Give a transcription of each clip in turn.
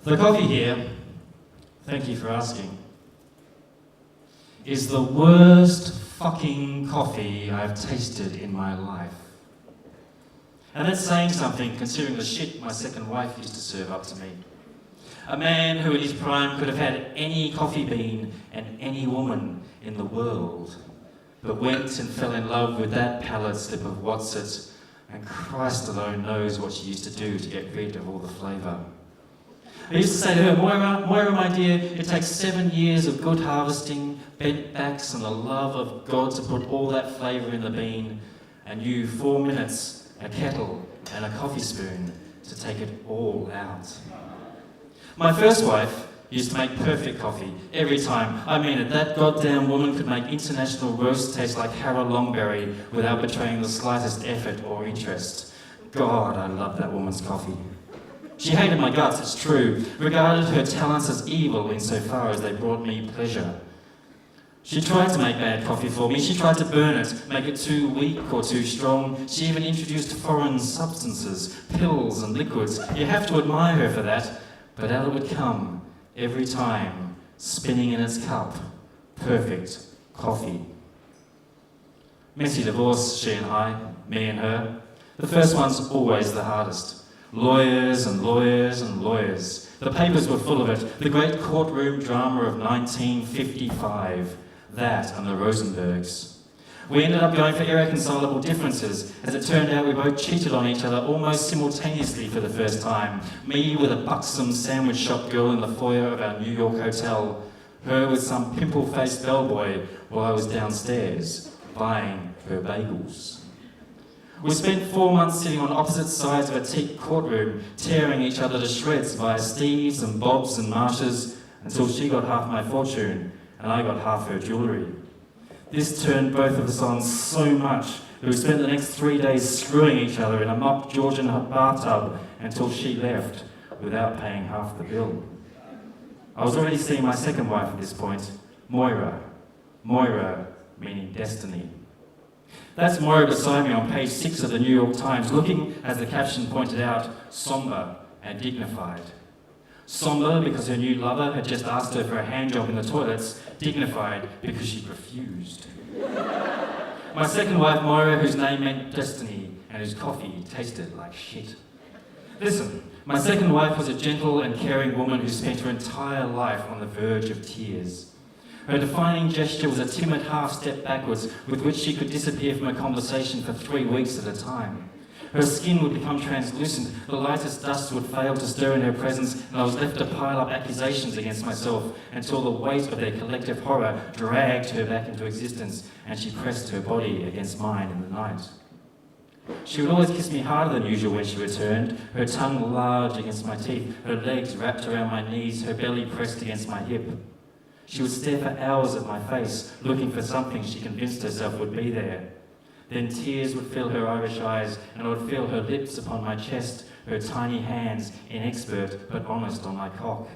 The coffee here, thank you for asking, is the worst fucking coffee I've tasted in my life. And that's saying something considering the shit my second wife used to serve up to me. A man who in his prime could have had any coffee bean and any woman in the world, but went and fell in love with that palate slip of What's-It, and Christ alone knows what she used to do to get rid of all the flavour. I used to say to her, Moira, my dear, it takes 7 years of good harvesting, bent backs and the love of God to put all that flavour in the bean, and you 4 minutes, a kettle and a coffee spoon to take it all out. My first wife used to make perfect coffee every time. I mean it, that goddamn woman could make international roast taste like Harold Longberry without betraying the slightest effort or interest. God, I love that woman's coffee. She hated my guts, it's true, regarded her talents as evil insofar as they brought me pleasure. She tried to make bad coffee for me. She tried to burn it, make it too weak or too strong. She even introduced foreign substances, pills and liquids. You have to admire her for that. But out it would come, every time, spinning in its cup, perfect coffee. Messy divorce, she and I, me and her. The first one's always the hardest. Lawyers and lawyers and lawyers. The papers were full of it. The great courtroom drama of 1955. That and the Rosenbergs. We ended up going for irreconcilable differences. As it turned out, we both cheated on each other almost simultaneously for the first time. Me with a buxom sandwich shop girl in the foyer of our New York hotel. Her with some pimple-faced bellboy while I was downstairs buying her bagels. We spent 4 months sitting on opposite sides of a teak courtroom, tearing each other to shreds via Steves and Bobs and Marshes, until she got half my fortune and I got half her jewellery. This turned both of us on so much that we spent the next 3 days screwing each other in a mock Georgian bathtub until she left without paying half the bill. I was already seeing my second wife at this point, Moira. Moira meaning destiny. That's Moira beside me on page 6 of the New York Times, looking, as the caption pointed out, sombre and dignified. Sombre because her new lover had just asked her for a handjob in the toilets, dignified because she'd refused. My second wife, Moira, whose name meant destiny and whose coffee tasted like shit. Listen, my second wife was a gentle and caring woman who spent her entire life on the verge of tears. Her defining gesture was a timid half-step backwards with which she could disappear from a conversation for 3 weeks at a time. Her skin would become translucent, the lightest dust would fail to stir in her presence, and I was left to pile up accusations against myself until the weight of their collective horror dragged her back into existence and she pressed her body against mine in the night. She would always kiss me harder than usual when she returned, her tongue large against my teeth, her legs wrapped around my knees, her belly pressed against my hip. She would stare for hours at my face, looking for something she convinced herself would be there. Then tears would fill her Irish eyes, and I would feel her lips upon my chest, her tiny hands, inexpert but honest on my cock.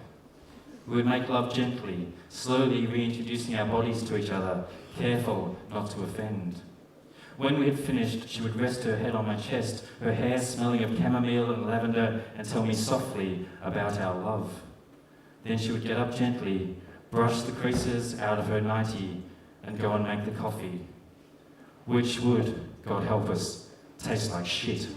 We would make love gently, slowly reintroducing our bodies to each other, careful not to offend. When we had finished, she would rest her head on my chest, her hair smelling of chamomile and lavender, and tell me softly about our love. Then she would get up gently, brush the creases out of her nightie, and go and make the coffee, which would, God help us, taste like shit.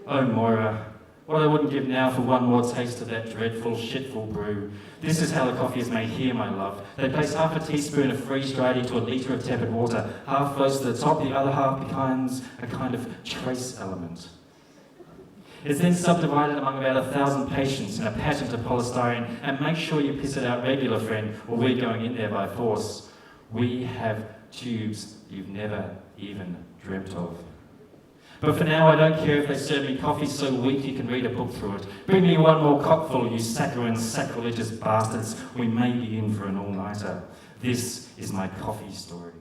Oh, Moira, what I wouldn't give now for one more taste of that dreadful, shitful brew. This is how the coffee is made here, my love. They place half a teaspoon of freeze-dried into a litre of tepid water. Half flows to the top, the other half becomes a kind of trace element. It's then subdivided among about 1,000 patients in a pageant of polystyrene, and make sure you piss it out regular, friend, or we're going in there by force. We have tubes you've never even dreamt of. But for now, I don't care if they serve me coffee so weak you can read a book through it. Bring me one more cockful, you saccharine, sacrilegious bastards. We may be in for an all-nighter. This is my coffee story.